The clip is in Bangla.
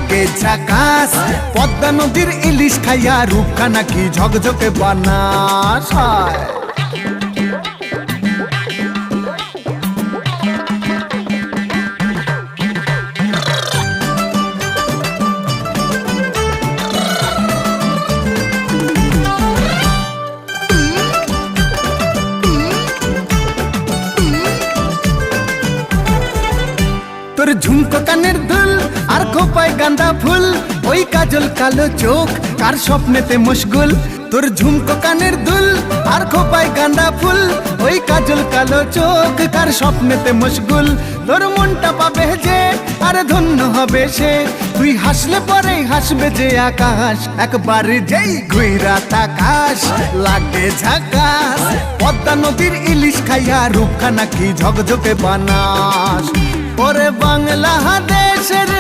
লাগে ঝাকাস। পদ্মা নদীর ইলিশ খাইয়া রূপখানা কি ঝকঝকে বানাস। তোর ঝুমকো কানের দুল আর খোপায় গাঁদা ফুল, ওই কাজল কালো চোখ কার স্বপ্নেতে মশগুল। তোর ঝুমকো কানের দুল আর খোপায় গাঁদা ফুল, ওই কাজল কালো চোখ কার স্বপ্নেতে মশগুল। তোর মনটা পাবে যে আর ধন্য হবে সে, তুই হাসলে পরেই হাসবে যে আকাশ। একবার যেই ঘুইরা তাকাস লাগে ঝাকাস। পদ্মা নদীর ইলিশ খাইয়া রূপখানা কি ঝকঝকে বানাস। ওরে বাংলাদেশের